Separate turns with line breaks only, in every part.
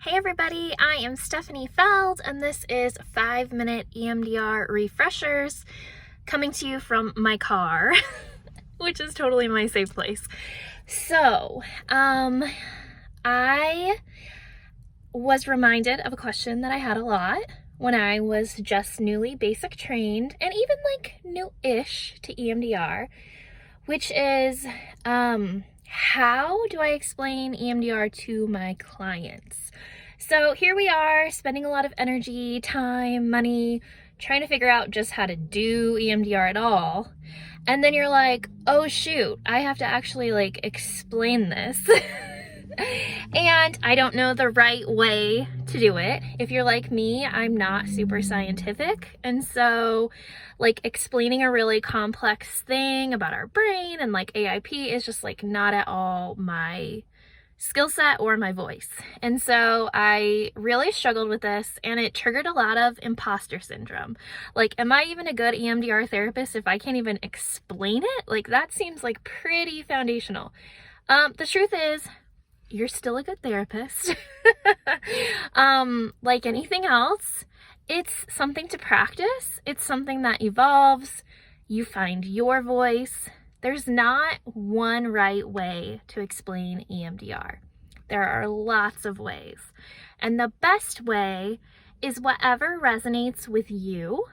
Hey everybody, I am Stephanie Feld, and this is 5-minute EMDR refreshers coming to you from my car, which is totally my safe place. So, I was reminded of a question that I had a lot when I was just newly basic trained, and even like new-ish to EMDR, which is, how do I explain EMDR to my clients? So here we are spending a lot of energy, time, money, trying to figure out just how to do EMDR at all. And then you're like, oh shoot, I have to actually like explain this. And I don't know the right way to do it. If you're like me, I'm not super scientific. And so like explaining a really complex thing about our brain and like AIP is just like not at all my skill set or my voice. And so I really struggled with this, and it triggered a lot of imposter syndrome. Like, am I even a good EMDR therapist if I can't even explain it? Like, that seems like pretty foundational. The truth is, you're still a good therapist. Like anything else, it's something to practice. It's something that evolves. You find your voice. There's not one right way to explain EMDR. There are lots of ways. And the best way is whatever resonates with you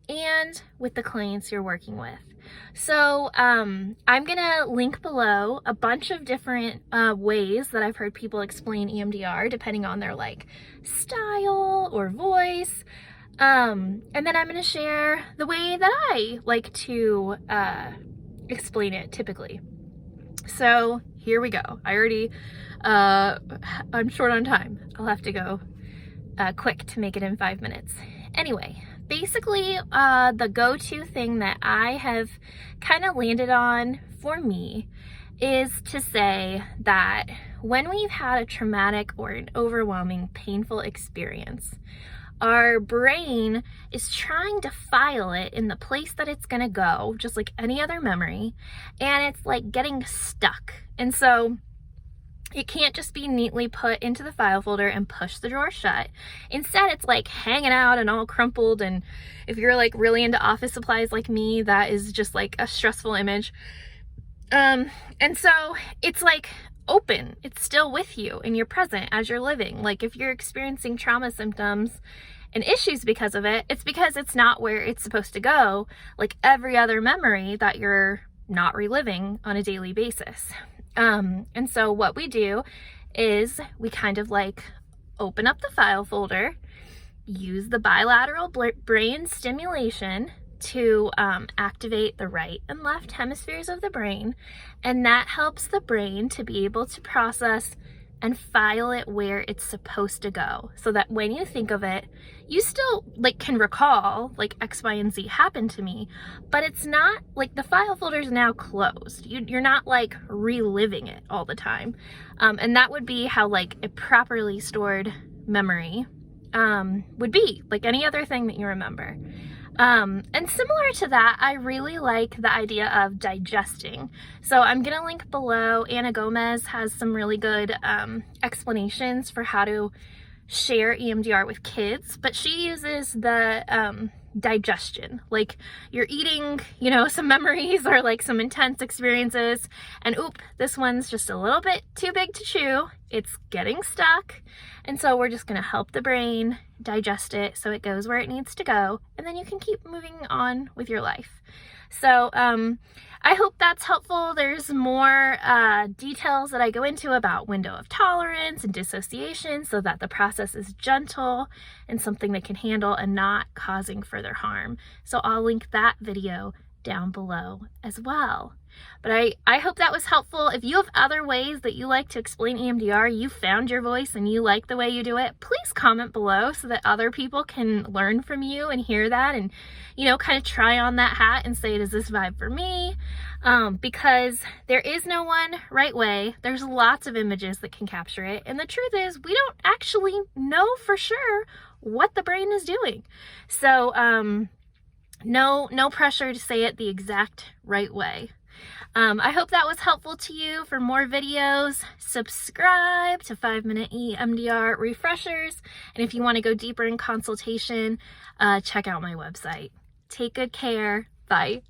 and with the clients you're working with. So I'm gonna link below a bunch of different ways that I've heard people explain EMDR depending on their like style or voice. And then I'm gonna share the way that I like to explain it typically. So here we go. I'm short on time. I'll have to go quick to make it in 5 minutes. Anyway, basically the go-to thing that I have kind of landed on for me is to say that when we've had a traumatic or an overwhelming, painful experience, our brain is trying to file it in the place that it's gonna go, just like any other memory, and it's like getting stuck. And so it can't just be neatly put into the file folder and push the drawer shut. Instead, it's like hanging out and all crumpled. And if you're like really into office supplies like me, that is just like a stressful image. And so it's like open. It's still with you and you're present as you're living. Like if you're experiencing trauma symptoms and issues because of it, it's because it's not where it's supposed to go, like every other memory that you're not reliving on a daily basis. And so what we do is we kind of like open up the file folder, use the bilateral brain stimulation to activate the right and left hemispheres of the brain, and that helps the brain to be able to process and file it where it's supposed to go, so that when you think of it, you still like can recall like X, Y, and Z happened to me, but it's not like the file folder is now closed. You're not like reliving it all the time. And that would be how like a properly stored memory would be, like any other thing that you remember. And similar to that, I really like the idea of digesting. So I'm going to link below. Anna Gomez has some really good explanations for how to share EMDR with kids, but she uses the digestion. Like you're eating, you know, some memories or like some intense experiences, and oop, this one's just a little bit too big to chew. It's getting stuck. And so we're just going to help the brain digest it so it goes where it needs to go, and then you can keep moving on with your life. So I hope that's helpful. There's more details that I go into about window of tolerance and dissociation so that the process is gentle and something they can handle and not causing further harm. So I'll link that video down below as well. But I hope that was helpful. If you have other ways that you like to explain EMDR, you found your voice and you like the way you do it, please comment below so that other people can learn from you and hear that and, you know, kind of try on that hat and say, does this vibe for me? Because there is no one right way. There's lots of images that can capture it. And the truth is, we don't actually know for sure what the brain is doing. So no pressure to say it the exact right way. I hope that was helpful to you. For more videos, subscribe to 5-Minute EMDR Refreshers. And if you want to go deeper in consultation, check out my website. Take good care. Bye.